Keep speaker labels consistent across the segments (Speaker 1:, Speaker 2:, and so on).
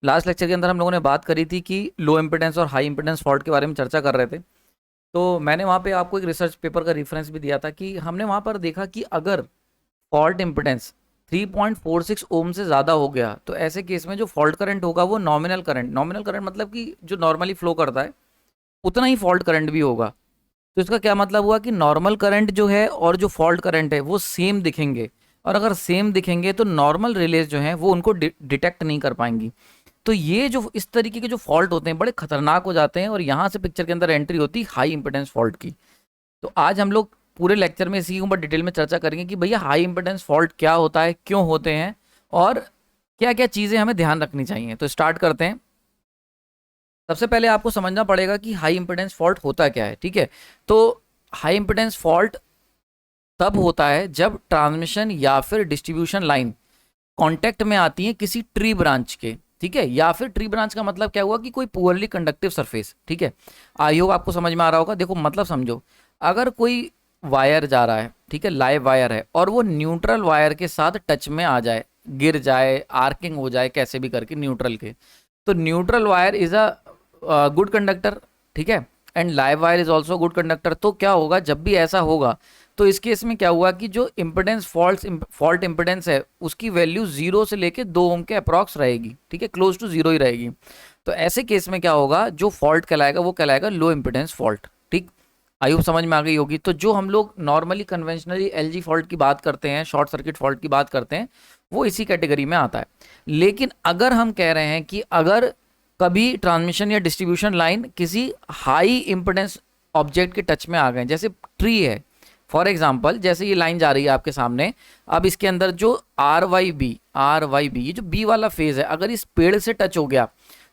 Speaker 1: Last lecture के अंदर हम लोगों ने बात करी थी कि लो इम्पिडेंस और हाई इम्पिडेंस फॉल्ट के बारे में चर्चा कर रहे थे। तो मैंने वहाँ पे आपको एक रिसर्च पेपर का रेफरेंस भी दिया था कि हमने वहाँ पर देखा कि अगर फॉल्ट इम्पिडेंस 3.46 ओम से ज़्यादा हो गया तो ऐसे केस में जो फॉल्ट करंट होगा वो नॉमिनल करंट मतलब कि जो नॉर्मली फ्लो करता है उतना ही फॉल्ट करंट भी होगा। तो इसका क्या मतलब हुआ कि नॉर्मल करंट जो है और जो फॉल्ट करंट है वो सेम दिखेंगे, और अगर सेम दिखेंगे तो नॉर्मल रिलेज जो है वो उनको डिटेक्ट नहीं कर पाएंगी। तो ये जो इस तरीके के जो फॉल्ट होते हैं बड़े खतरनाक हो जाते हैं, और यहाँ से पिक्चर के अंदर एंट्री होती है हाई इंपेडेंस फॉल्ट की। तो आज हम लोग पूरे लेक्चर में इसी के ऊपर डिटेल में चर्चा करेंगे कि भैया हाई इंपेडेंस फॉल्ट क्या होता है, क्यों होते हैं, और क्या क्या चीज़ें हमें ध्यान रखनी चाहिए। तो स्टार्ट करते हैं। सबसे पहले आपको समझना पड़ेगा कि हाई इंपेडेंस फॉल्ट होता क्या है। ठीक है, तो हाई इंपेडेंस फॉल्ट तब होता है जब ट्रांसमिशन या फिर डिस्ट्रीब्यूशन लाइन कांटेक्ट में आती है किसी ट्री ब्रांच के। ठीक है, या फिर ट्री ब्रांच का मतलब क्या हुआ कि कोई पुअरली कंडक्टिव सरफेस। ठीक है, आई होप आपको समझ में आ रहा होगा। देखो मतलब समझो, अगर कोई वायर जा रहा है, ठीक है, लाइव वायर है, और वो न्यूट्रल वायर के साथ टच में आ जाए, गिर जाए, आर्किंग हो जाए, कैसे भी करके न्यूट्रल के, तो neutral wire is a good conductor. ठीक है, and live wire is also good conductor. तो क्या होगा जब भी ऐसा होगा, तो इस केस में क्या हुआ कि जो इम्पिडेंस फॉल्ट इम्पिडेंस है उसकी वैल्यू 0 से लेके 2 ओम के अप्रॉक्स रहेगी। ठीक है, क्लोज टू 0 ही रहेगी। तो ऐसे केस में क्या होगा, जो फॉल्ट कहलाएगा वो कहलाएगा लो इम्पिडेंस फॉल्ट। ठीक, आई होप समझ में आ गई होगी। तो जो हम लोग नॉर्मली कन्वेंशनली एलजी फॉल्ट की बात करते हैं, शॉर्ट सर्किट फॉल्ट की बात करते हैं, वो इसी कैटेगरी में आता है। लेकिन अगर हम कह रहे हैं कि अगर कभी ट्रांसमिशन या डिस्ट्रीब्यूशन लाइन किसी हाई इम्पिडेंस ऑब्जेक्ट के टच में आ गए, जैसे ट्री है फॉर एग्जाम्पल, जैसे ये लाइन जा रही है आपके सामने, अब इसके अंदर जो आर वाई बी ये जो बी वाला फेज है, अगर इस पेड़ से टच हो गया,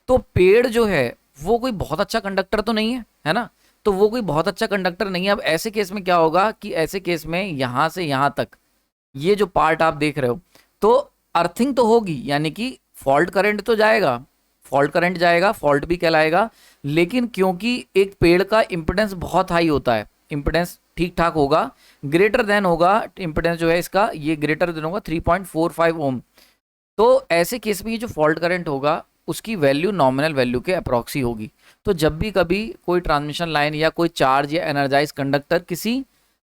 Speaker 1: तो पेड़ जो है वो कोई बहुत अच्छा कंडक्टर तो नहीं है, है ना। तो वो कोई बहुत अच्छा कंडक्टर नहीं है। अब ऐसे केस में क्या होगा कि ऐसे केस में यहां से यहां तक ये जो पार्ट आप देख रहे हो, तो अर्थिंग तो होगी, यानी कि फॉल्ट करंट तो जाएगा, फॉल्ट करंट जाएगा, फॉल्ट भी कहलाएगा। लेकिन क्योंकि एक पेड़ का इंपिडेंस बहुत हाई होता है, इंपिडेंस ठीक ठाक होगा, ग्रेटर देन होगा, इंपिडेंस जो है इसका ये ग्रेटर देन होगा 3.45 ओम। तो ऐसे केस में ये जो फॉल्ट करंट होगा उसकी वैल्यू नॉमिनल वैल्यू के अप्रॉक्सी होगी। तो जब भी कभी कोई ट्रांसमिशन लाइन या कोई चार्ज या एनर्जाइज कंडक्टर किसी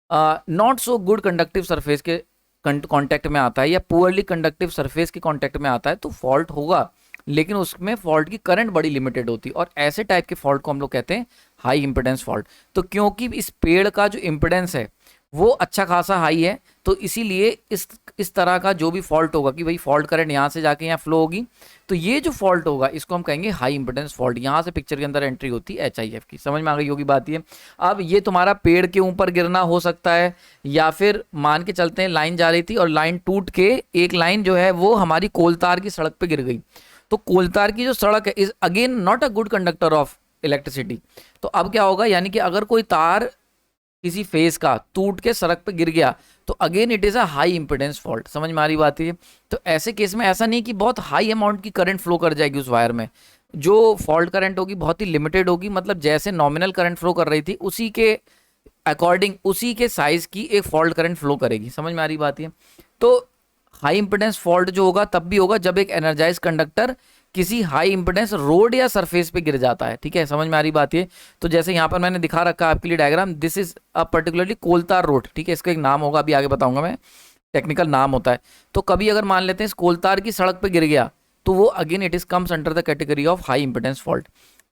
Speaker 1: not so good conductive surface के कांटेक्ट में आता है या पुअरली कंडक्टिव सरफेस के कांटेक्ट में आता है, तो फॉल्ट होगा, लेकिन उसमें फॉल्ट की करंट बड़ी लिमिटेड होती है, और ऐसे टाइप के फॉल्ट को हम लोग कहते हैं हाई इंपिडेंस फॉल्ट। तो क्योंकि इस पेड़ का जो इंपिडेंस है वो अच्छा खासा हाई है, तो इसीलिए इस तरह का जो भी फॉल्ट होगा कि भाई फॉल्ट करंट यहाँ से जाके यहाँ फ्लो होगी, तो ये जो फॉल्ट होगा इसको हम कहेंगे हाई इंपिडेंस फॉल्ट। यहाँ से पिक्चर के अंदर एंट्री होती है HIF की। समझ में आ गई होगी बात ये। अब ये तुम्हारा पेड़ के ऊपर गिरना हो सकता है, या फिर मान के चलते हैं लाइन जा रही थी और लाइन टूट के एक लाइन जो है वो हमारी कोलतार की सड़क पे गिर गई। तो कोलतार की जो सड़क है is again not a good conductor of electricity. तो अब क्या होगा, यानी कि अगर कोई तार किसी फेज का टूट के सड़क पे गिर गया, तो again it is a high impedance fault. समझ में आ रही बात है। तो ऐसे केस में ऐसा नहीं कि बहुत हाई अमाउंट की करंट फ्लो कर जाएगी उस वायर में, जो फॉल्ट करंट होगी बहुत ही लिमिटेड होगी, मतलब जैसे नॉमिनल करंट फ्लो कर रही थी उसी के अकॉर्डिंग, उसी के साइज की एक फॉल्ट करंट फ्लो करेगी। समझ में आ रही बात है। तो हाई इंपिडेंस फॉल्ट जो होगा तब भी होगा जब एक एनर्जाइज कंडक्टर किसी हाई इंपिडेंस रोड या सरफेस पे गिर जाता है। ठीक है, समझ में आ रही बात है। तो जैसे यहाँ पर मैंने दिखा रखा है आपके लिए diagram, this is a particularly कोलतार रोड। ठीक है, इसका एक नाम होगा, अभी आगे बताऊंगा मैं, टेक्निकल नाम होता है। तो कभी अगर मान लेते हैं इस कोलतार की सड़क पे गिर गया, तो वो again it is comes under the category of high impedance fault.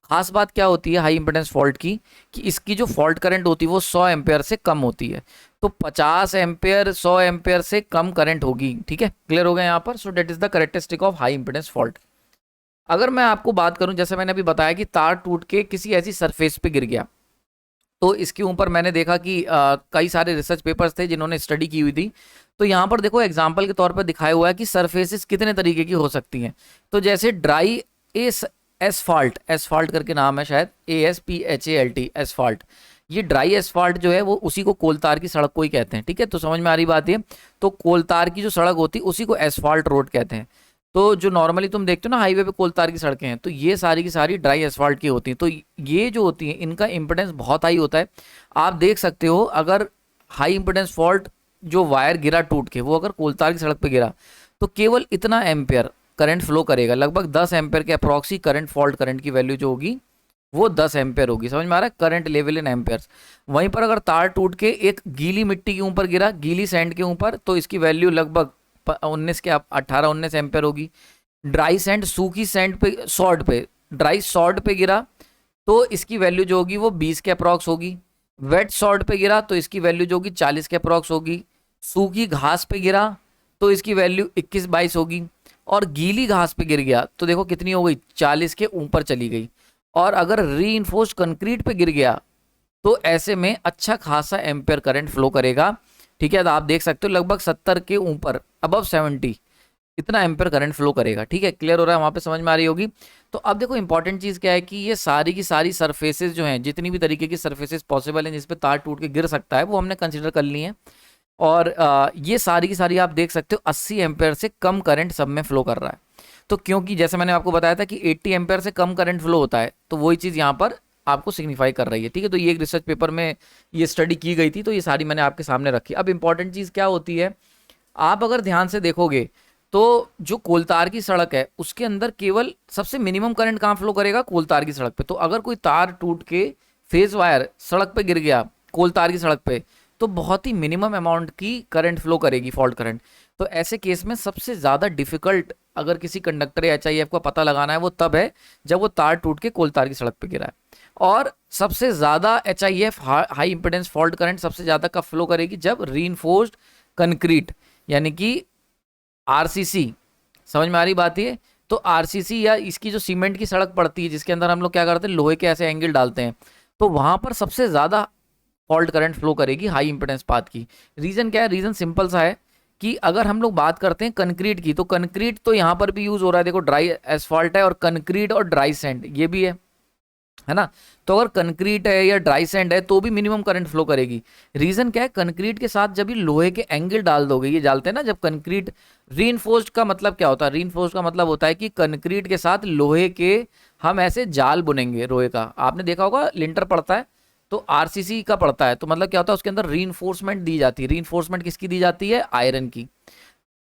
Speaker 1: खास बात क्या होती है हाई इंपिडेंस फॉल्ट की, कि इसकी जो फॉल्ट करंट होती है वो 100 एम्पेयर से कम होती है। तो 50 एम्पेयर 100 एम्पेयर से कम करंट होगी। ठीक है, क्लियर हो गया यहाँ पर। So that is the characteristic of high impedance fault. अगर मैं आपको बात करूं, जैसे मैंने अभी बताया कि तार टूट के किसी ऐसी सरफेस पे गिर गया, तो इसके ऊपर मैंने देखा कि कई सारे रिसर्च पेपर्स थे जिन्होंने स्टडी की हुई थी। तो यहाँ पर देखो एग्जाम्पल के तौर पर दिखाया हुआ है कि सरफेसेस कितने तरीके की हो सकती हैं। तो जैसे ड्राई एसफाल्ट, एसफाल्ट करके नाम है शायद, ASPHALT, एसफाल्ट। ये ड्राई एसफाल्ट जो है वो उसी को कोलतार की सड़क को ही कहते हैं। ठीक है, तो समझ में आ रही बात है। तो कोलतार की जो सड़क होती है उसी को एसफाल्ट रोड कहते हैं। तो जो नॉर्मली तुम देखते हो ना हाईवे पे कोलतार की सड़कें हैं, तो ये सारी की सारी ड्राई एसफाल्ट की होती हैं। तो ये जो होती हैं इनका इंपिडेंस बहुत हाई होता है। आप देख सकते हो, अगर हाई इंपिडेंस फॉल्ट जो वायर गिरा टूट के, वो अगर कोलतार की सड़क पे गिरा, तो केवल इतना एम्पेयर करंट फ्लो करेगा, लगभग 10 एम्पेयर के अप्रॉक्सी करंट, फॉल्ट करंट की वैल्यू जो होगी वो 10 एम्पेयर होगी। समझ में आ रहा है, करंट लेवल इन एम्पेयर्स। वहीं पर अगर तार टूट के एक गीली मिट्टी के ऊपर गिरा, गीली सैंड के ऊपर, तो इसकी वैल्यू लगभग 19 के 18-19 एम्पेयर होगी। ड्राई सैंड, सूखी सैंड पे, सॉल्ट पे, ड्राई सॉल्ट पे गिरा तो इसकी वैल्यू जो होगी वो 20 के अप्रॉक्स होगी। वेट सॉल्ट पे गिरा तो इसकी वैल्यू जो होगी 40 के अप्रॉक्स होगी। सूखी घास पे गिरा तो इसकी वैल्यू 21-22 होगी। और गीली घास पे गिर गया तो देखो कितनी हो गई, 40 के ऊपर चली गई। और अगर रीइंफोर्स्ड कंक्रीट पे गिर गया तो ऐसे में अच्छा खासा एम्पेयर करंट फ्लो करेगा। ठीक है, तो आप देख सकते हो लगभग 70 के ऊपर, अबव 70, इतना एम्पेयर करंट फ्लो करेगा। ठीक है, क्लियर हो रहा है, वहां पे समझ में आ रही होगी। तो अब देखो इंपॉर्टेंट चीज क्या है कि ये सारी की सारी सरफेसेस जो हैं, जितनी भी तरीके की सरफेसेस पॉसिबल हैं जिसपे तार टूट के गिर सकता है, वो हमने कंसिडर कर ली है। और ये सारी की सारी आप देख सकते हो 80 एम्पेयर से कम करंट सब में फ्लो कर रहा है। तो क्योंकि जैसे मैंने आपको बताया था कि 80 एम्पेयर से कम करंट फ्लो होता है, तो वही चीज़ यहाँ पर आपको सिग्निफाई कर रही है। ठीक है, तो ये एक रिसर्च पेपर में ये स्टडी की गई थी, तो ये सारी मैंने आपके सामने रखी। अब इंपॉर्टेंट चीज़ क्या होती है, आप अगर ध्यान से देखोगे तो जो कोलतार की सड़क है उसके अंदर केवल सबसे मिनिमम करंट कहाँ फ्लो करेगा, कोलतार की सड़क पे। तो अगर कोई तार टूट के फेज वायर सड़क पे गिर गया कोलतार की सड़क पे, तो बहुत ही मिनिमम अमाउंट की करंट फ्लो करेगी, फॉल्ट करंट। तो ऐसे केस में सबसे ज़्यादा डिफिकल्ट अगर किसी कंडक्टर या एचआईएफ का पता लगाना है वो तब है जब वो तार टूट के कोलतार की सड़क पे गिरा है। और सबसे ज़्यादा एचआईएफ, हाई इंपेडेंस फॉल्ट करंट, सबसे ज़्यादा कब फ्लो करेगी, जब रीइंफोर्स्ड कंक्रीट यानी कि आरसीसी, समझ में आ रही बात ये। तो आरसीसी या इसकी जो सीमेंट की सड़क पड़ती है जिसके अंदर हम लोग क्या करते हैं, लोहे के ऐसे एंगल डालते हैं, तो वहां पर सबसे ज्यादा फॉल्ट करंट फ्लो करेगी हाई इंपेडेंस पाथ की। रीजन क्या है, रीजन सिंपल सा है कि अगर हम लोग बात करते हैं कंक्रीट की, तो कंक्रीट तो यहाँ पर भी यूज हो रहा है, देखो ड्राई एसफॉल्ट है और कंक्रीट और ड्राई सैंड ये भी है ना। तो अगर कंक्रीट है या ड्राई सैंड है तो भी मिनिमम करंट फ्लो करेगी। रीजन क्या है, कंक्रीट के साथ जब ये लोहे के एंगल डाल दोगे, ये डालते हैं ना जब कंक्रीट, रीइंफोर्स्ड का मतलब क्या होता है, रीइंफोर्स्ड का मतलब होता है कि कंक्रीट के साथ लोहे के हम ऐसे जाल बुनेंगे लोहे का। आपने देखा होगा लिंटर पड़ता है तो आरसीसी का पड़ता है, तो मतलब क्या होता है उसके अंदर रीइंफोर्समेंट दी जाती है। रीइंफोर्समेंट किसकी दी जाती है, आयरन की।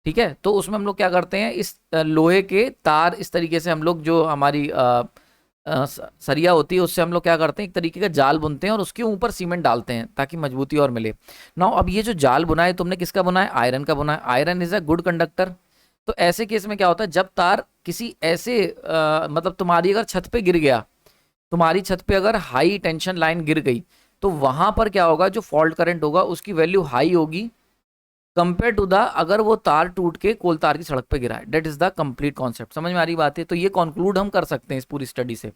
Speaker 1: ठीक है, तो उसमें हम लोग क्या करते हैं, इस लोहे के तार इस तरीके से हम लोग जो हमारी सरिया होती है उससे हम लोग क्या करते हैं, एक तरीके का जाल बुनते हैं और उसके ऊपर सीमेंट डालते हैं ताकि मजबूती और मिले। नाउ अब ये जो जाल बुना है तुमने किसका बुना है, आयरन का बुना है। Iron is a good conductor. तो ऐसे केस में क्या होता है, जब तार किसी ऐसे मतलब तुम्हारी अगर छत पे गिर गया, तुम्हारी छत पे अगर हाई टेंशन लाइन गिर गई, तो वहां पर क्या होगा, जो फॉल्ट करंट होगा उसकी वैल्यू हाई होगी कंपेयर टू द अगर वो तार टूट के कोलतार की सड़क पे गिरा है। That is the complete concept. समझ में आ रही बात है, तो ये कंक्लूड हम कर सकते हैं इस पूरी स्टडी से।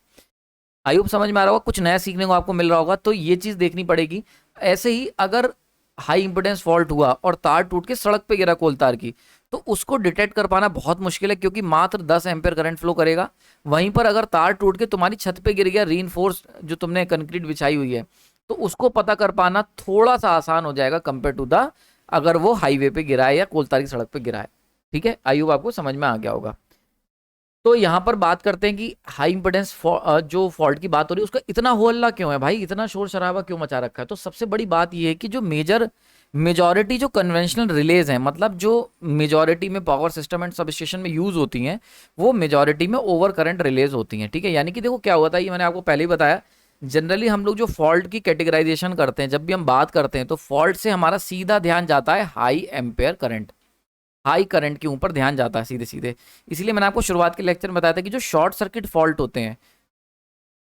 Speaker 1: आई होप समझ में आ रहा होगा, कुछ नया सीखने को आपको मिल रहा होगा, तो ये चीज देखनी पड़ेगी। ऐसे ही अगर हाई इंपोर्टेंस फॉल्ट हुआ और तार टूट के सड़क पे गिरा कोलतार की, तो उसको डिटेक्ट कर पाना बहुत मुश्किल है क्योंकि मात्र 10 एम्पेयर करंट फ्लो करेगा। वहीं पर अगर तार टूट के तुम्हारी छत पे गिर गया, रीइंफोर्स जो तुमने कंक्रीट बिछाई हुई है, तो उसको पता कर पाना थोड़ा सा आसान हो जाएगा कंपेयर टू द अगर वो हाईवे पे गिरा है या कोलतार की सड़क पे गिरा है। ठीक है, आई होप आपको समझ में आ गया होगा। तो यहाँ पर बात करते हैं कि हाई इंपेडेंस जो फॉल्ट की बात हो रही है उसका इतना हो हल्ला क्यों है भाई, इतना शोर शराबा क्यों मचा रखा है। तो सबसे बड़ी बात यह है कि जो मेजॉरिटी जो कन्वेंशनल रिलेज हैं, मतलब जो मेजॉरिटी में power system and sub station में यूज होती हैं, वो मेजॉरिटी में ओवर करंट रिलेज होती हैं। ठीक है, यानी कि देखो क्या होता है, ये मैंने आपको पहले ही बताया, जनरली हम लोग जो फॉल्ट की कैटेगराइजेशन करते हैं, जब भी हम बात करते हैं तो फॉल्ट से हमारा सीधा ध्यान जाता है high ampere current, high current के ऊपर ध्यान जाता है सीधे सीधे। इसलिए मैंने आपको शुरुआत के लेक्चर में बताया था कि जो शॉर्ट सर्किट फॉल्ट होते हैं,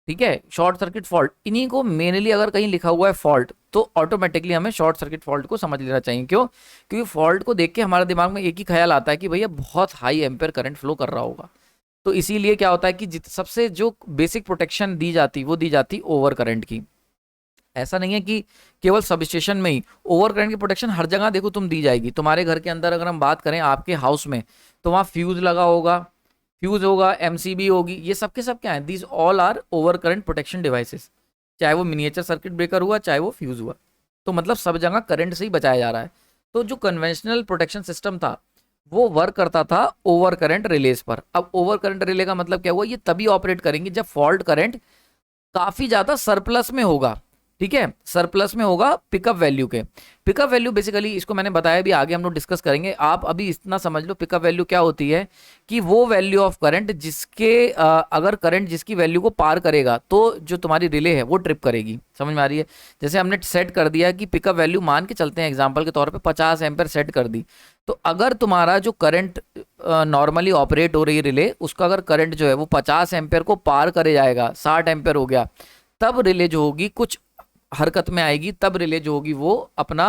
Speaker 1: ठीक है, शॉर्ट सर्किट फॉल्ट, इन्हीं को मेनली अगर कहीं लिखा हुआ है फॉल्ट, तो ऑटोमेटिकली हमें शॉर्ट सर्किट फॉल्ट को समझ लेना चाहिए। क्यों, क्योंकि फॉल्ट को देख के हमारे दिमाग में एक ही ख्याल आता है कि भैया बहुत हाई एम्पेयर करंट फ्लो कर रहा होगा। तो इसीलिए क्या होता है कि सबसे जो बेसिक प्रोटेक्शन दी जाती वो दी जाती ओवर करंट की। ऐसा नहीं है कि केवल सब स्टेशन में ही, ओवर करंट की प्रोटेक्शन हर जगह देखो तुम दी जाएगी। तुम्हारे घर के अंदर अगर हम बात करें आपके हाउस में, तो वहाँ फ्यूज लगा होगा, फ्यूज होगा, एमसीबी होगी, ये सब के सब क्या है, these all are over current protection devices. चाहे वो मिनिएचर सर्किट ब्रेकर हुआ, चाहे वो फ्यूज हुआ, तो मतलब सब जगह करंट से ही बचाया जा रहा है। तो जो कन्वेंशनल प्रोटेक्शन सिस्टम था वो वर्क करता था ओवर करंट रिलेज पर। अब ओवर करंट रिले का मतलब क्या हुआ, ये तभी ऑपरेट करेंगे जब फॉल्ट करंट काफी ज्यादा सरप्लस में होगा। ठीक है, सरप्लस में होगा पिकअप वैल्यू के। पिकअप वैल्यू बेसिकली इसको मैंने बताया भी, आगे हम लोग डिस्कस करेंगे, आप अभी इतना समझ लो पिकअप वैल्यू क्या होती है कि वो वैल्यू ऑफ करंट जिसके अगर करंट जिसकी वैल्यू को पार करेगा तो जो तुम्हारी रिले है वो ट्रिप करेगी। समझ में आ रही है? जैसे हमने सेट कर दिया कि पिकअप वैल्यू मान के चलते हैं एग्जांपल के तौर पे 50 एम्पेयर सेट कर दी, तो अगर तुम्हारा जो करंट नॉर्मली ऑपरेट हो रही है रिले, उसका अगर करंट जो है वो 50 एम्पेयर को पार करे जाएगा, 60 एम्पेयर हो गया, तब रिले जो होगी कुछ हरकत में आएगी, तब रिले जो होगी वो अपना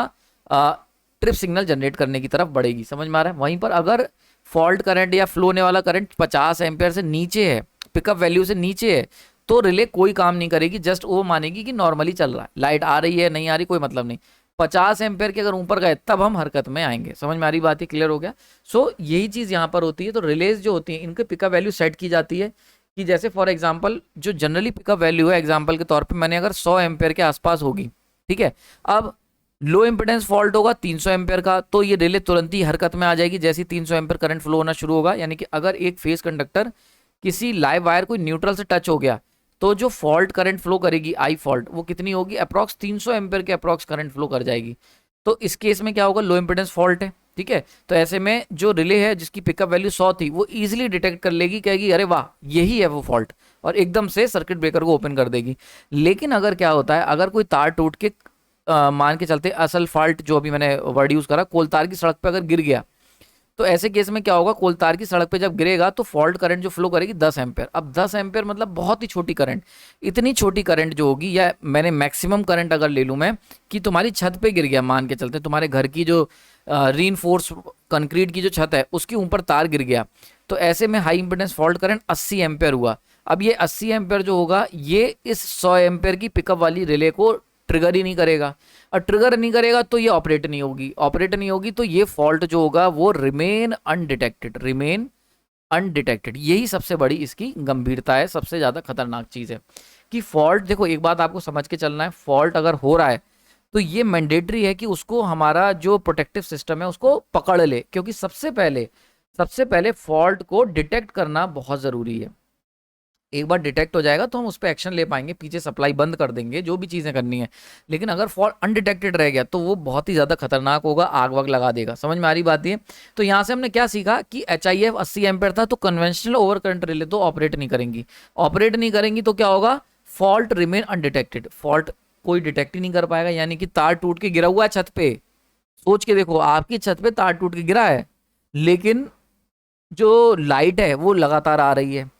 Speaker 1: ट्रिप सिग्नल जनरेट करने की तरफ बढ़ेगी। समझ में आ रहा है? वहीं पर अगर फॉल्ट करंट या फ्लो होने वाला करंट 50 एम्पेयर से नीचे है, पिकअप वैल्यू से नीचे है, तो रिले कोई काम नहीं करेगी, जस्ट वो मानेगी कि नॉर्मली चल रहा है, लाइट आ रही है नहीं आ रही कोई मतलब नहीं। 50 एम्पेयर के अगर ऊपर गए तब हम हरकत में आएंगे। समझ में आ रही बात है? क्लियर हो गया? सो यही चीज़ यहाँ पर होती है। तो रिलेज जो होती है इनके पिकअप वैल्यू सेट की जाती है कि जैसे फॉर एग्जांपल जो जनरली पिकअप वैल्यू है, एग्जांपल के तौर पे मैंने अगर 100 एम्पेयर के आसपास होगी, ठीक है, अब लो इम्पिडेंस फॉल्ट होगा 300 एम्पेयर का, तो ये रिले तुरंत ही हरकत में आ जाएगी जैसे 300 एम्पेयर करंट फ्लो होना शुरू होगा। यानी कि अगर एक फेस कंडक्टर किसी लाइव वायर कोई न्यूट्रल से टच हो गया, तो जो फॉल्ट करंट फ्लो करेगी आई फॉल्ट, वो कितनी होगी? अप्रॉक्स 300 एम्पेयर के अप्रॉक्स करंट फ्लो कर जाएगी। तो इस केस में क्या होगा? लो इम्पिडेंस फॉल्ट है, ठीक है। तो ऐसे में जो रिले है जिसकी पिकअप वैल्यू 100 थी, वो इजीली डिटेक्ट कर लेगी, कहेगी अरे वाह यही है वो फॉल्ट, और एकदम से सर्किट ब्रेकर को ओपन कर देगी। लेकिन अगर क्या होता है, अगर कोई तार टूट के मान के चलते असल फॉल्ट जो अभी मैंने वर्ड यूज करा, कोलतार की सड़क पे अगर गिर गया, तो ऐसे केस में क्या होगा? कोलतार की सड़क पे जब गिरेगा तो फॉल्ट करंट जो फ्लो करेगी 10 एम्पेयर। अब 10 एम्पेयर मतलब बहुत ही छोटी करंट, इतनी छोटी करंट जो होगी, या मैंने मैक्सिमम करंट अगर ले लूँ मैं कि तुम्हारी छत पे गिर गया, मान के चलते तुम्हारे घर की जो रीइंफोर्स कंक्रीट की जो छत है उसके ऊपर तार गिर गया, तो ऐसे में high impedance fault current 80 ampere हुआ। अब ये 80 एम्पेयर जो होगा ये इस 100 एम्पेयर की पिकअप वाली रिले को ट्रिगर ही नहीं करेगा, और ट्रिगर नहीं करेगा तो ये ऑपरेट नहीं होगी, ऑपरेट नहीं होगी तो ये फॉल्ट जो होगा वो रिमेन अनडिटेक्टेड, रिमेन अनडिटेक्टेड। यही सबसे बड़ी इसकी गंभीरता है, सबसे ज़्यादा खतरनाक चीज़ है कि फॉल्ट, देखो एक बात आपको समझ के चलना है, फॉल्ट अगर हो रहा है तो ये मैंडेटरी है कि उसको हमारा जो प्रोटेक्टिव सिस्टम है उसको पकड़ ले, क्योंकि सबसे पहले फॉल्ट को डिटेक्ट करना बहुत ज़रूरी है। एक बार डिटेक्ट हो जाएगा तो हम उस पर एक्शन ले पाएंगे, पीछे सप्लाई बंद कर देंगे, जो भी चीज़ें करनी है। लेकिन अगर फॉल्ट अनडिटेक्टेड रह गया तो वो बहुत ही ज़्यादा खतरनाक होगा, आग वाग लगा देगा। समझ में आ रही बात ये? तो यहाँ से हमने क्या सीखा कि HIF 80 एम्पेयर था, तो कन्वेंशनल ओवर करंट रिले तो ऑपरेट नहीं करेंगी, ऑपरेट नहीं करेंगी तो क्या होगा? फॉल्ट रिमेन अनडिटेक्टेड, फॉल्ट कोई डिटेक्ट ही नहीं कर पाएगा। यानी कि तार टूट के गिरा हुआ है छत पे, सोच के देखो आपकी छत पे तार टूट के गिरा है, लेकिन जो लाइट है वो लगातार आ रही है,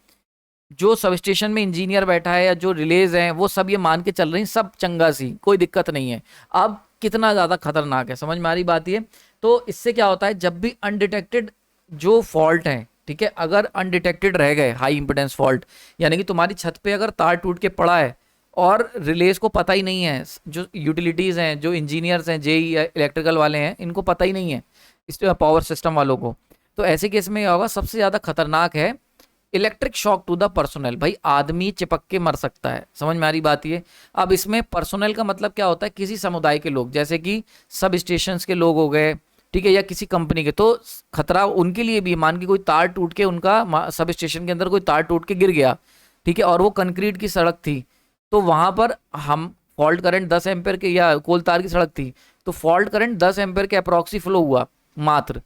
Speaker 1: जो सब स्टेशन में इंजीनियर बैठा है या जो रिलेज हैं वो सब ये मान के चल रही हैं सब चंगा सी, कोई दिक्कत नहीं है। अब कितना ज़्यादा खतरनाक है, समझ में आ रही बात ये? तो इससे क्या होता है, जब भी अनडिटेक्टेड जो फॉल्ट है, ठीक है, अगर अनडिटेक्टेड रह गए हाई इंपिडेंस फॉल्ट, यानी कि तुम्हारी छत पे अगर तार टूट के पड़ा है और रिलेज को पता ही नहीं है, जो यूटिलिटीज़ हैं, जो इंजीनियर्स हैं, जेई इलेक्ट्रिकल वाले हैं, इनको पता ही नहीं है इस पावर सिस्टम वालों को, तो ऐसे केस में क्या होगा? सबसे ज़्यादा खतरनाक है electric shock to the personal. भाई आदमी चिपक के मर सकता है। समझ में आ रही बात ये? अब इसमें पर्सोनल का मतलब क्या होता है? किसी समुदाय के लोग, जैसे कि सब स्टेशन के लोग हो गए, ठीक है, या किसी कंपनी के, तो खतरा उनके लिए भी। मान के कोई तार टूट के, उनका सब स्टेशन के अंदर कोई तार टूट के गिर गया, ठीक है, और वो कंक्रीट की सड़क थी, तो वहां पर हम फॉल्ट करंट 10 एम्पेयर के, या कोल तार की सड़क थी तो फॉल्ट करंट 10 एम्पेयर के अप्रॉक्सी फ्लो हुआ मात्र,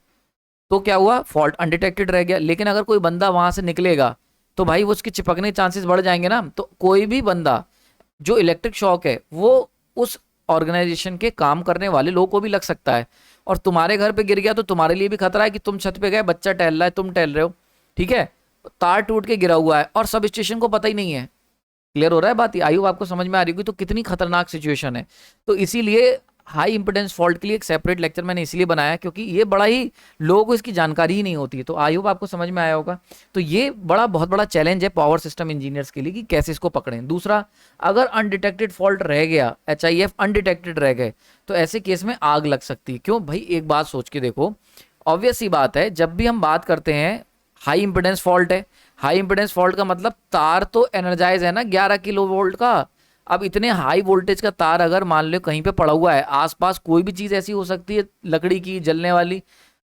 Speaker 1: तो क्या हुआ? फॉल्ट अनडिटेक्टेड रह गया। लेकिन अगर कोई बंदा वहां से निकलेगा तो भाई वो उसके चिपकने के चांसेस बढ़ जाएंगे ना। तो कोई भी बंदा, जो इलेक्ट्रिक शॉक है वो उस ऑर्गेनाइजेशन के काम करने वाले लोगों को भी लग सकता है, और तुम्हारे घर पे गिर गया तो तुम्हारे लिए भी खतरा है कि तुम छत पे गए, बच्चा टहल रहा है, तुम टहल रहे हो, ठीक है, तार टूट के गिरा हुआ है और सब स्टेशन को पता ही नहीं है। क्लियर हो रहा है बात? आई होप आपको समझ में आ रही होगी तो कितनी खतरनाक सिचुएशन है। तो इसीलिए हाई इंपिडेंस फॉल्ट के लिए एक सेपरेट लेक्चर मैंने इसलिए बनाया क्योंकि ये बड़ा ही, लोगों को इसकी जानकारी ही नहीं होती है। तो आई होप आपको समझ में आया होगा। तो ये बहुत बड़ा चैलेंज है पावर सिस्टम इंजीनियर्स के लिए कि कैसे इसको पकड़ें। दूसरा, अगर अनडिटेक्टेड फॉल्ट रह गया, HIF अनडिटेक्टेड रह गए, तो ऐसे केस में आग लग सकती है। क्यों भाई? एक बात सोच के देखो, ऑब्वियस सी बात है, जब भी हम बात करते हैं हाई इंपिडेंस फॉल्ट है, हाई इंपिडेंस फॉल्ट का मतलब तार तो एनर्जाइज है ना 11 किलो वोल्ट का। अब इतने हाई वोल्टेज का तार अगर मान लो कहीं पे पड़ा हुआ है, आसपास कोई भी चीज़ ऐसी हो सकती है लकड़ी की जलने वाली,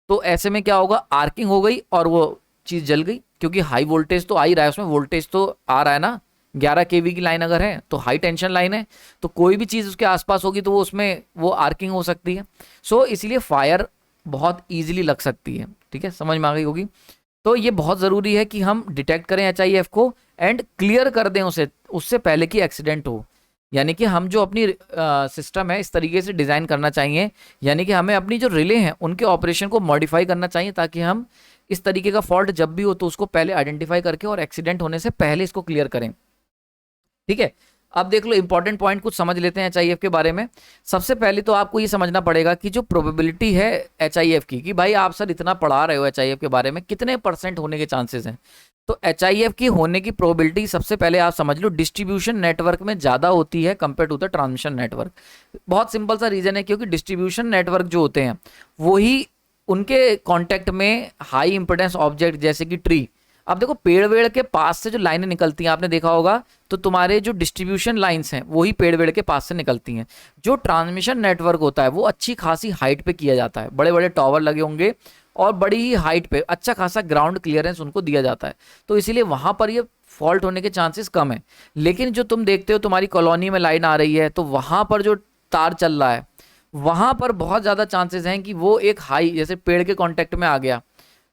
Speaker 1: तो ऐसे में क्या होगा? आर्किंग हो गई और वो चीज़ जल गई, क्योंकि हाई वोल्टेज तो आ ही रहा है, उसमें वोल्टेज तो आ रहा है ना, 11 kV की लाइन अगर है तो हाई टेंशन लाइन है, तो कोई भी चीज़ उसके आसपास होगी तो वो उसमें वो आर्किंग हो सकती है। सो इसीलिए फायर बहुत ईजिली लग सकती है। ठीक है, समझ में आ गई होगी। तो ये बहुत ज़रूरी है कि हम डिटेक्ट करें HIF को एंड क्लियर कर दें उसे, उससे पहले कि एक्सीडेंट हो। यानी कि हम जो अपनी सिस्टम है इस तरीके से डिज़ाइन करना चाहिए, यानी कि हमें अपनी जो रिले हैं उनके ऑपरेशन को मॉडिफाई करना चाहिए, ताकि हम इस तरीके का फॉल्ट जब भी हो तो उसको पहले आइडेंटिफाई करके और एक्सीडेंट होने से पहले इसको क्लियर करें। ठीक है, अब देख लो इंपॉर्टेंट पॉइंट कुछ समझ लेते हैं HIF के बारे में। सबसे पहले तो आपको ये समझना पड़ेगा कि जो प्रोबेबिलिटी है HIF की, कि भाई आप सर इतना पढ़ा रहे हो HIF के बारे में, कितने % होने के चांसेस हैं। तो HIF की होने की प्रोबेबिलिटी सबसे पहले आप समझ लो डिस्ट्रीब्यूशन नेटवर्क में ज़्यादा होती है compare to the transmission network. बहुत सिंपल सा रीज़न है, क्योंकि डिस्ट्रीब्यूशन नेटवर्क जो होते हैं वही उनके कॉन्टेक्ट में हाई इंपोर्टेंस ऑब्जेक्ट जैसे कि ट्री। अब देखो पेड़ वेड़ के पास से जो लाइनें निकलती हैं आपने देखा होगा, तो तुम्हारे जो डिस्ट्रीब्यूशन लाइंस हैं वही पेड़ वेड़ के पास से निकलती हैं। जो ट्रांसमिशन नेटवर्क होता है वो अच्छी खासी हाइट पे किया जाता है, बड़े बड़े टावर लगे होंगे और बड़ी ही हाइट पे अच्छा खासा ग्राउंड क्लियरेंस उनको दिया जाता है, तो इसीलिए वहां पर ये फॉल्ट होने के चांसेस कम है। लेकिन जो तुम देखते हो तुम्हारी कॉलोनी में लाइन आ रही है, तो वहां पर जो तार चल रहा है वहां पर बहुत ज़्यादा चांसेस हैं कि वो एक हाई जैसे पेड़ के कॉन्टेक्ट में आ गया,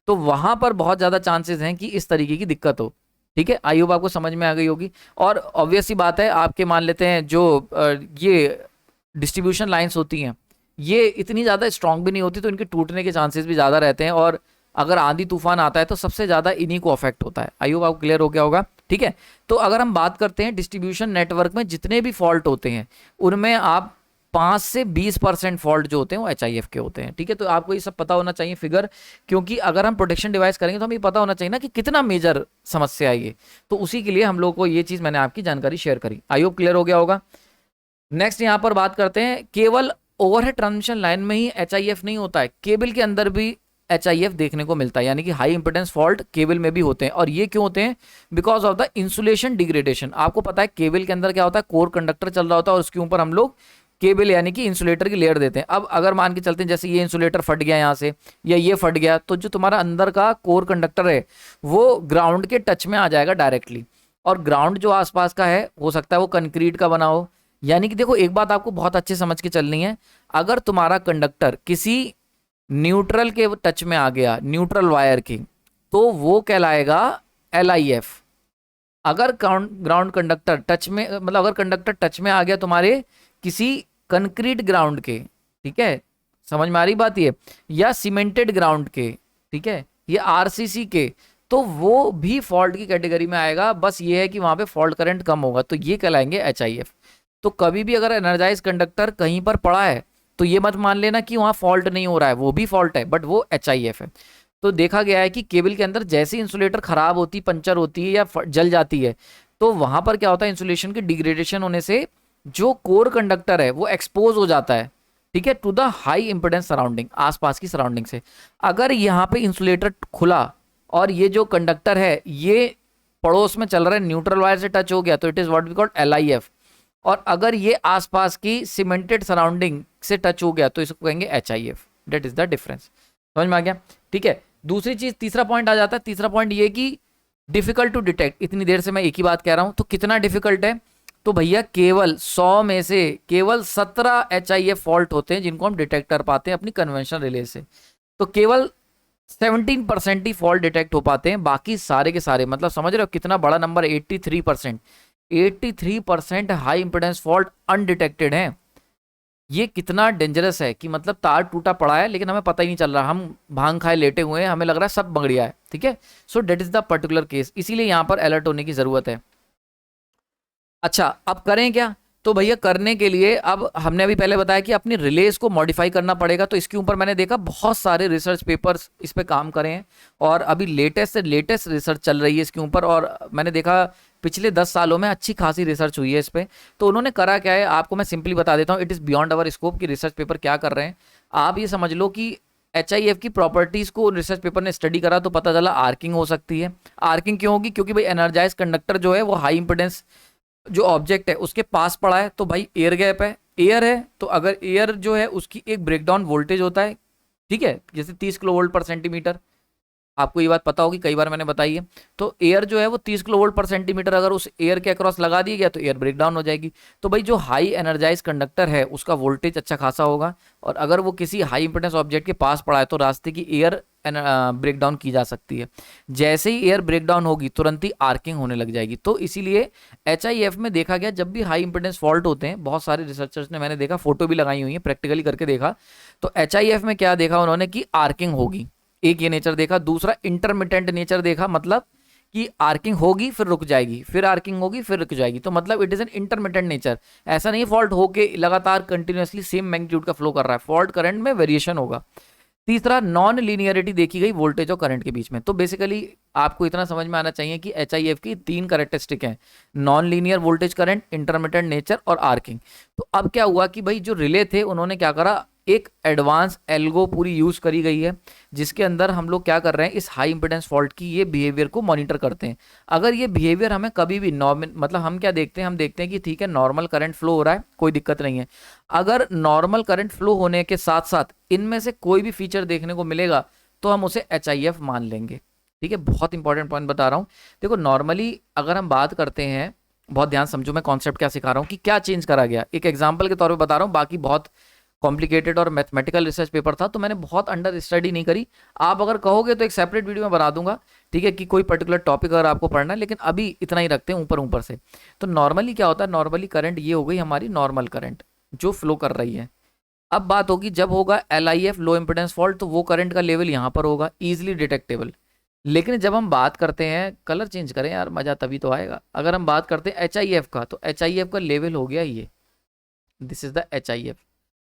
Speaker 1: तो वहां पर बहुत ज़्यादा चांसेस हैं कि इस तरीके की दिक्कत हो। ठीक है, आई होप आपको समझ में आ गई होगी। और ऑब्वियस सी बात है, आपके मान लेते हैं जो ये डिस्ट्रीब्यूशन लाइंस होती हैं ये इतनी ज़्यादा स्ट्रांग भी नहीं होती, तो इनके टूटने के चांसेस भी ज़्यादा रहते हैं, और अगर आंधी तूफान आता है तो सबसे ज़्यादा इन्हीं को अफेक्ट होता है। आई होप आपको क्लियर हो गया होगा। ठीक है, तो अगर हम बात करते हैं डिस्ट्रीब्यूशन नेटवर्क में जितने भी फॉल्ट होते हैं उनमें आप 5 से 20% फॉल्ट जो होते हैं वो HIF के होते हैं। ठीक है, तो आपको ये सब पता होना चाहिए फिगर, क्योंकि अगर हम प्रोटेक्शन डिवाइस करेंगे तो हमें पता होना चाहिए ना कि कितना मेजर समस्या है ये, तो उसी के लिए हम लोग को ये चीज़ मैंने आपकी जानकारी शेयर करी। आई होप क्लियर हो गया होगा। नेक्स्ट यहाँ पर बात करते हैं, केवल ओवरहेड ट्रांसमिशन लाइन में ही HIF नहीं होता है, केबल के अंदर भी HIF देखने को मिलता है, यानी कि हाई इंपोर्टेंस फॉल्ट केबल में भी होते हैं। और ये क्यों होते हैं? Because of the insulation degradation. आपको पता है केबल के अंदर क्या होता है, कोर कंडक्टर चल रहा होता है और उसके ऊपर हम लोग केबल यानी कि इंसुलेटर की लेयर देते हैं। अब अगर मान के चलते हैं जैसे ये इंसुलेटर फट गया यहाँ से या ये फट गया, तो जो तुम्हारा अंदर का कोर कंडक्टर है वो ग्राउंड के टच में आ जाएगा डायरेक्टली, और ग्राउंड जो आसपास का है हो सकता है वो कंक्रीट का बना हो। यानी कि देखो एक बात आपको बहुत अच्छे समझ के चलनी है, अगर तुम्हारा कंडक्टर किसी न्यूट्रल के टच में आ गया, न्यूट्रल वायर की, तो वो कहलाएगा LIF। अगर ग्राउंड कंडक्टर टच में, मतलब अगर कंडक्टर टच में आ गया तुम्हारे किसी कंक्रीट ग्राउंड के, ठीक है, समझ में आ रही बात ये, या सीमेंटेड ग्राउंड के, ठीक है, या RCC के, तो वो भी फॉल्ट की कैटेगरी में आएगा। बस ये है कि वहां पे फॉल्ट करंट कम होगा, तो ये कहलाएंगे HIF। तो कभी भी अगर एनर्जाइज कंडक्टर कहीं पर पड़ा है तो ये मत मान लेना कि वहां फॉल्ट नहीं हो रहा है, वो भी फॉल्ट है बट वो HIF है। तो देखा गया है कि केबल के अंदर जैसे इंसुलेटर खराब होती, पंचर होती है या जल जाती है, तो वहां पर क्या होता है, इंसुलेशन की डिग्रेडेशन होने से जो कोर कंडक्टर है वो एक्सपोज हो जाता है, ठीक है, to the high importance surrounding, आसपास की सराउंडिंग से। अगर यहाँ पे इंसुलेटर खुला और ये जो कंडक्टर है ये पड़ोस में चल रहा है, न्यूट्रल वायर से टच हो गया, तो it is what we called LIF। और अगर ये आसपास की सीमेंटेड सराउंडिंग से टच हो गया तो इसको कहेंगे HIF। That is the difference. समझ में आ गया? ठीक है, दूसरी चीज, तीसरा पॉइंट आ जाता है। तीसरा पॉइंट ये कि डिफिकल्ट टू डिटेक्ट। इतनी देर से मैं एक ही बात कह रहा हूं, तो कितना डिफिकल्ट है? तो भैया केवल 100 में से केवल 17 HIF फॉल्ट होते हैं जिनको हम डिटेक्ट कर पाते हैं अपनी कन्वेंशनल रिले से। तो केवल 17% ही फॉल्ट डिटेक्ट हो पाते हैं, बाकी सारे के सारे, मतलब समझ रहे हो कितना बड़ा number, 83%। 83% high importance fault undetected है। ये कितना डेंजरस है कि मतलब तार टूटा पड़ा है लेकिन हमें पता ही नहीं चल रहा, हम भांग खाए लेटे हुए हैं, हमें लग रहा है सब बढ़िया है। ठीक है, so that is the particular case, इसीलिए यहां पर अलर्ट होने की जरूरत है। अच्छा, अब करें क्या? तो भैया करने के लिए अब हमने अभी पहले बताया कि अपनी रिलेज को मॉडिफाई करना पड़ेगा, तो इसके ऊपर मैंने देखा बहुत सारे रिसर्च पेपर्स इस पे काम करे हैं और अभी लेटेस्ट से लेटेस्ट रिसर्च चल रही है इसके ऊपर, और मैंने देखा पिछले 10 सालों में अच्छी खासी रिसर्च हुई है इस पे। तो उन्होंने करा क्या है आपको मैं सिंपली बता देता हूँ, it is beyond our scope कि रिसर्च पेपर क्या कर रहे हैं। आप ये समझ लो कि HIF की प्रॉपर्टीज को रिसर्च पेपर ने स्टडी करा तो पता चला आर्किंग हो सकती है। आर्किंग क्यों होगी? क्योंकि भाई एनर्जाइज कंडक्टर जो है वो हाई इंपोर्टेंस जो ऑब्जेक्ट है उसके पास पड़ा है, तो भाई एयर गैप है, एयर है, तो अगर एयर जो है उसकी एक ब्रेकडाउन वोल्टेज होता है, ठीक है, जैसे 30 किलोवोल्ट पर सेंटीमीटर। आपको ये बात पता होगी, कई बार मैंने बताई है। तो एयर जो है वो 30 किलो वोल्ट पर सेंटीमीटर अगर उस एयर के अक्रॉस लगा दिया गया तो एयर ब्रेक डाउन हो जाएगी। तो भाई जो हाई एनर्जाइज कंडक्टर है उसका वोल्टेज अच्छा खासा होगा, और अगर वो किसी हाई इंपोर्टेंस ऑब्जेक्ट के पास पड़ा है तो रास्ते की एयर ब्रेक डाउन की जा सकती है। जैसे ही एयर ब्रेक डाउन होगी तुरंत ही आर्किंग होने लग जाएगी। तो इसीलिए HIF में देखा गया जब भी हाई इंपोर्टेंस फॉल्ट होते हैं, बहुत सारे रिसर्चर्स ने, मैंने देखा, फोटो भी लगाई हुई है, प्रैक्टिकली करके देखा, तो HIF में क्या देखा उन्होंने कि आर्किंग होगी। एक ये नेचर देखा। दूसरा इंटरमिटेंट नेचर देखा, मतलब कि आर्किंग होगी फिर रुक जाएगी, फिर आर्किंग होगी फिर रुक जाएगी, तो मतलब it is an intermittent nature. ऐसा नहीं फॉल्ट होके लगातार कंटिन्यूअसली सेम मैग्नीट्यूड का फ्लो कर रहा है, फॉल्ट करंट में वेरिएशन होगा। तीसरा, नॉन लीनियरिटी देखी गई वोल्टेज और करंट के बीच में। तो बेसिकली आपको इतना समझ में आना चाहिए कि HIF की 3 कैरेक्टरिस्टिक हैं, non linear voltage current, intermittent nature और आर्किंग। तो अब क्या हुआ कि भाई जो रिले थे उन्होंने क्या करा, एक एडवांस एल्गो पूरी यूज करी गई है, जिसके अंदर हम लोग क्या कर रहे हैं, इस हाई इंपेडेंस फॉल्ट की ये बिहेवियर को मॉनिटर करते हैं। अगर ये बिहेवियर हमें कभी भी नॉर्मल, मतलब हम क्या देखते हैं, हम देखते हैं कि ठीक है नॉर्मल करंट फ्लो हो रहा है, कोई दिक्कत नहीं है। अगर नॉर्मल करंट फ्लो होने के साथ साथ इनमें से कोई भी फीचर देखने को मिलेगा तो हम उसे HIF मान लेंगे। ठीक है, बहुत इंपॉर्टेंट पॉइंट बता रहा हूँ। देखो नॉर्मली अगर हम बात करते हैं, बहुत ध्यान समझो मैं कॉन्सेप्ट क्या सिखा रहा हूँ कि क्या चेंज करा गया, एक एग्जाम्पल के तौर पर बता रहा हूँ, बाकी बहुत कॉम्प्लिकेटेड और मैथमेटिकल रिसर्च पेपर था तो मैंने बहुत अंडर स्टडी नहीं करी। आप अगर कहोगे तो एक सेपरेट वीडियो में बना दूंगा, ठीक है, कि कोई पर्टिकुलर टॉपिक अगर आपको पढ़ना है, लेकिन अभी इतना ही रखते हैं ऊपर ऊपर से। तो नॉर्मली क्या होता है, नॉर्मली करंट ये हो गई हमारी नॉर्मल करंट जो फ्लो कर रही है। अब बात होगी जब होगा LIF लो इम्पिडेंस फॉल्ट, तो वो करंट का लेवल यहाँ पर होगा ईजिली डिटेक्टेबल। लेकिन जब हम बात करते हैं, कलर चेंज करें यार मजा तभी तो आएगा, अगर हम बात करते हैं HIF का, तो HIF का लेवल हो गया ये, दिस इज द HIF,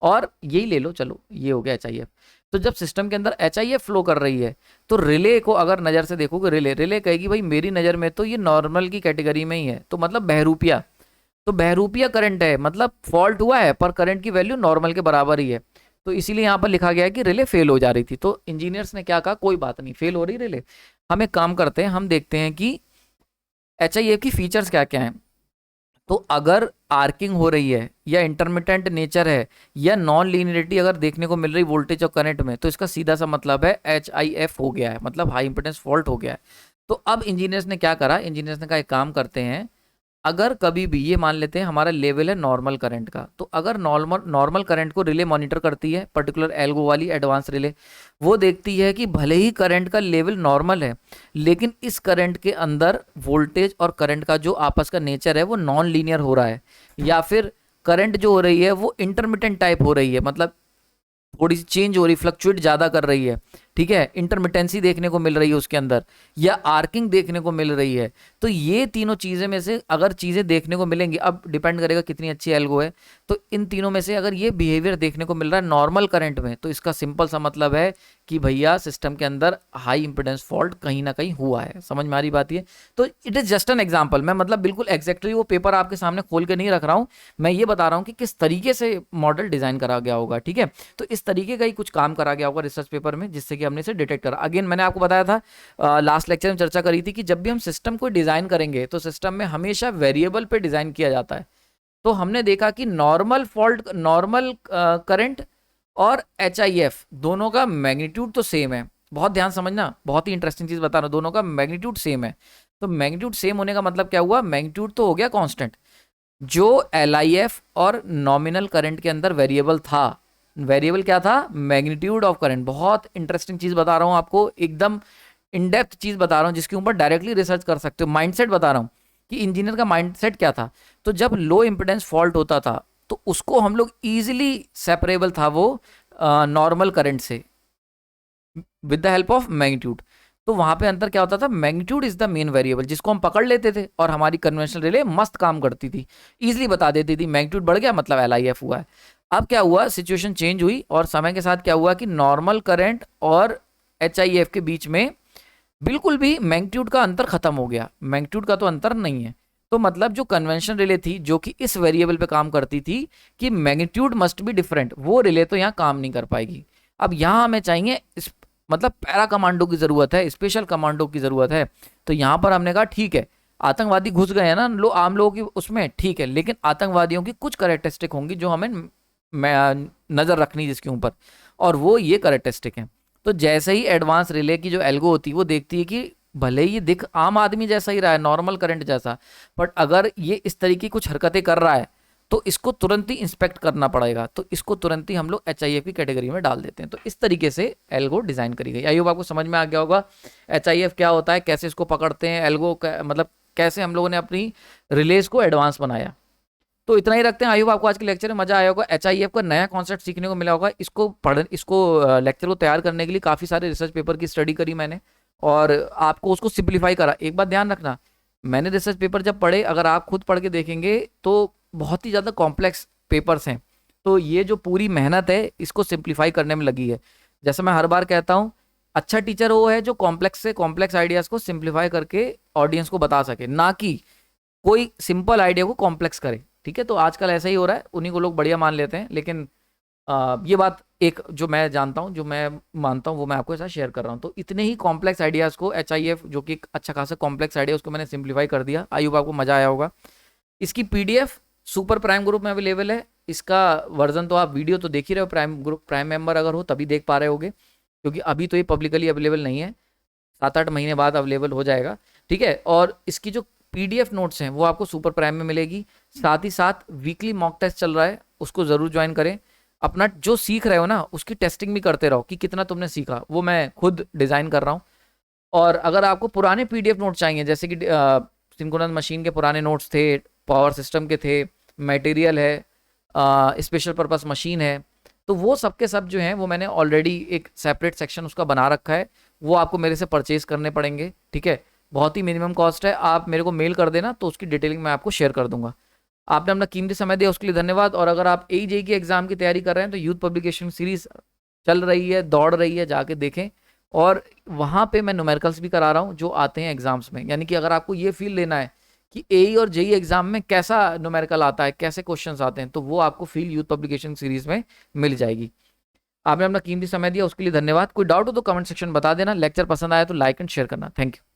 Speaker 1: और यही ले लो, चलो ये हो गया HIF। तो जब सिस्टम के अंदर HIF फ्लो कर रही है तो रिले को अगर नज़र से देखोगे, रिले कहेगी भाई मेरी नज़र में तो ये नॉर्मल की कैटेगरी में ही है, तो मतलब बहरूपिया, तो बहरूपिया करंट है, मतलब फॉल्ट हुआ है पर करंट की वैल्यू नॉर्मल के बराबर ही है। तो इसीलिए यहाँ पर लिखा गया है कि रिले फेल हो जा रही थी। तो इंजीनियर्स ने क्या कहा, कोई बात नहीं, फेल हो रही रिले, हम एक काम करते हैं, हम देखते हैं कि HIF की फीचर्स क्या क्या हैं। तो अगर आर्किंग हो रही है या इंटरमिटेंट नेचर है या नॉन लीनियरिटी अगर देखने को मिल रही वोल्टेज और करंट में, तो इसका सीधा सा मतलब है HIF हो गया है, मतलब हाई इंपेडेंस फॉल्ट हो गया है। तो अब इंजीनियर्स ने क्या करा, इंजीनियर्स ने कहा एक काम करते हैं, अगर कभी भी ये मान लेते हैं हमारा लेवल है नॉर्मल करंट का, तो अगर नॉर्मल करंट को रिले मॉनिटर करती है, पर्टिकुलर एल्गो वाली एडवांस रिले, वो देखती है कि भले ही करंट का लेवल नॉर्मल है लेकिन इस करंट के अंदर वोल्टेज और करंट का जो आपस का नेचर है वो नॉन लीनियर हो रहा है, या फिर करंट जो हो रही है वो इंटरमिटेंट टाइप हो रही है, मतलब थोड़ी सी चेंज हो रही, फ्लक्चुएट ज़्यादा कर रही है, ठीक है, इंटरमिटेंसी देखने को मिल रही है उसके अंदर, या आर्किंग देखने को मिल रही है। तो ये तीनों चीज़ें में से अगर चीज़ें देखने को मिलेंगी, अब डिपेंड करेगा कितनी अच्छी एल्गो है, तो इन तीनों में से अगर ये बिहेवियर देखने को मिल रहा है नॉर्मल करंट में, तो इसका सिंपल सा मतलब है कि भैया सिस्टम के अंदर हाई इंपिडेंस फॉल्ट कहीं ना कहीं हुआ है। समझ में आ रही बात ये? तो it is just an example, मैं मतलब बिल्कुल एग्जैक्टली वो पेपर आपके सामने खोल के नहीं रख रहा हूँ, मैं ये बता रहा हूँ कि किस तरीके से मॉडल डिज़ाइन करा गया होगा, ठीक है। तो इस तरीके का ही कुछ काम करा गया होगा रिसर्च पेपर में, जिससे कि हमने इसे डिटेक्ट करा। अगेन मैंने आपको बताया था, लास्ट लेक्चर में चर्चा करी थी कि जब भी हम सिस्टम को डिज़ाइन करेंगे तो सिस्टम में हमेशा वेरिएबल पे डिज़ाइन किया जाता है। तो हमने देखा कि नॉर्मल फॉल्ट, नॉर्मल करंट और HIF दोनों का मैग्नीट्यूड तो सेम है। बहुत ध्यान समझना, बहुत ही इंटरेस्टिंग चीज़ बता रहा हूँ, दोनों का मैग्नीट्यूड सेम है। तो मैग्नीट्यूड सेम होने का मतलब क्या हुआ, मैग्नीट्यूड तो हो गया कांस्टेंट। जो LIF और नॉमिनल करंट के अंदर वेरिएबल था, वेरिएबल क्या था, मैग्नीट्यूड ऑफ करंट। बहुत इंटरेस्टिंग चीज़ बता रहा हूँ आपको, एकदम इन डेप्थ चीज़ बता रहा हूँ जिसके ऊपर डायरेक्टली रिसर्च कर सकते हो। माइंडसेट बता रहा हूँ कि इंजीनियर का माइंडसेट क्या था। तो जब लो इम्पिडेंस फॉल्ट होता था तो उसको हम लोग ईजिली सेपरेबल था वो नॉर्मल करंट से with the help of magnitude. तो वहां पे अंतर क्या होता था, magnitude is the main variable जिसको हम पकड़ लेते थे और हमारी कन्वेंशनल रिले मस्त काम करती थी, इजीली बता देती थी मैग्नीट्यूड बढ़ गया मतलब LIF हुआ है। अब क्या हुआ, सिचुएशन चेंज हुई और समय के साथ क्या हुआ कि नॉर्मल करंट और HIF के बीच में बिल्कुल भी मैग्नीट्यूड का अंतर खत्म हो गया, मैग्नीट्यूड का तो अंतर नहीं है। तो मतलब जो कन्वेंशन रिले थी जो कि इस वेरिएबल पे काम करती थी कि मैग्नीट्यूड मस्ट बी डिफरेंट, वो रिले तो यहाँ काम नहीं कर पाएगी। अब यहाँ हमें चाहिए मतलब पैरा कमांडो की जरूरत है, स्पेशल कमांडो की जरूरत है। तो यहाँ पर हमने कहा ठीक है, आतंकवादी घुस गए हैं ना आम लोगों की उसमें, ठीक है, लेकिन आतंकवादियों की कुछ कैरेक्टरिस्टिक होंगी जो हमें नजर रखनी जिसके ऊपर, और वो ये कैरेक्टरिस्टिक है। तो जैसे ही एडवांस रिले की जो एल्गो होती है वो देखती है कि भले ही ये दिख आम आदमी जैसा ही रहा है, नॉर्मल करंट जैसा, बट अगर ये इस तरीके की कुछ हरकतें कर रहा है तो इसको तुरंत ही इंस्पेक्ट करना पड़ेगा, तो इसको तुरंत ही हम लोग HIF की कैटेगरी में डाल देते हैं। तो इस तरीके से एल्गो डिजाइन करी गई। आई होप आपको समझ में आ गया होगा HIF क्या होता है, कैसे इसको पकड़ते हैं, एल्गो मतलब कैसे हम लोगों ने अपनी रिलेज को एडवांस बनाया। तो इतना ही रखते हैं। आई होप आपको आज के लेक्चर में मजा आया होगा, HIF का नया कॉन्सेप्ट सीखने को मिला होगा। इसको लेक्चर को तैयार करने के लिए काफी सारे रिसर्च पेपर की स्टडी करी मैंने और आपको उसको सिंप्लीफाई करा। एक बात ध्यान रखना, मैंने रिसर्च पेपर जब पढ़े, अगर आप खुद पढ़ के देखेंगे तो बहुत ही ज़्यादा कॉम्प्लेक्स पेपर्स हैं। तो ये जो पूरी मेहनत है इसको सिंप्लीफाई करने में लगी है। जैसे मैं हर बार कहता हूँ, अच्छा टीचर वो है जो कॉम्प्लेक्स से कॉम्प्लेक्स आइडियाज़ को सिंप्लीफाई करके ऑडियंस को बता सके, ना कि कोई सिंपल आइडिया को कॉम्प्लेक्स करे। ठीक है, तो आजकल ऐसा ही हो रहा है, उन्हीं को लोग बढ़िया मान लेते हैं। लेकिन ये बात एक जो मैं जानता हूँ, जो मैं मानता हूँ, वो मैं आपको ऐसा शेयर कर रहा हूँ। तो इतने ही कॉम्प्लेक्स आइडियाज़ को HIF, जो कि एक अच्छा खासा कॉम्प्लेक्स आइडिया, उसको मैंने सिंप्लीफाई कर दिया। आई होप आपको मजा आया होगा। इसकी PDF सुपर प्राइम ग्रुप में अवेलेबल है। इसका वर्जन तो आप वीडियो तो देख ही रहे हो, प्राइम ग्रुप प्राइम मेंबर अगर हो तभी देख पा रहे होगे, क्योंकि अभी तो ये पब्लिकली अवेलेबल नहीं है, 7-8 महीने बाद अवेलेबल हो जाएगा। ठीक है, और इसकी जो PDF नोट्स हैं वो आपको सुपर प्राइम में मिलेगी। साथ ही साथ वीकली मॉक टेस्ट चल रहा है, उसको ज़रूर ज्वाइन करें। अपना जो सीख रहे हो ना उसकी टेस्टिंग भी करते रहो कि कितना तुमने सीखा, वो मैं खुद डिज़ाइन कर रहा हूँ। और अगर आपको पुराने PDF नोट्स चाहिए, जैसे कि सिंक्रोनस मशीन के पुराने नोट्स थे, पावर सिस्टम के थे, मटेरियल है, स्पेशल पर्पस मशीन है, तो वो सब के सब जो हैं वो मैंने ऑलरेडी एक सेपरेट सेक्शन उसका बना रखा है। वो आपको मेरे से परचेज करने पड़ेंगे। ठीक है, बहुत ही मिनिमम कॉस्ट है, आप मेरे को मेल कर देना तो उसकी डिटेलिंग मैं आपको शेयर कर दूंगा। आपने अपना कीमती समय दिया उसके लिए धन्यवाद। और अगर आप AEJ की एग्जाम की तैयारी कर रहे हैं तो यूथ पब्लिकेशन सीरीज चल रही है, दौड़ रही है, जाके देखें। और वहाँ पे मैं न्यूमेरिकल्स भी करा रहा हूँ जो आते हैं एग्जाम्स में, यानी कि अगर आपको ये फील लेना है कि AE और JEE एग्जाम में कैसा न्यूमेरिकल आता है, कैसे क्वेश्चंस आते हैं, तो वो आपको फील यूथ पब्लिकेशन सीरीज में मिल जाएगी। आपने अपना कीमती समय दिया उसके लिए धन्यवाद। कोई डाउट हो तो कमेंट सेक्शन बता देना। लेक्चर पसंद आया तो लाइक एंड शेयर करना। Thank you.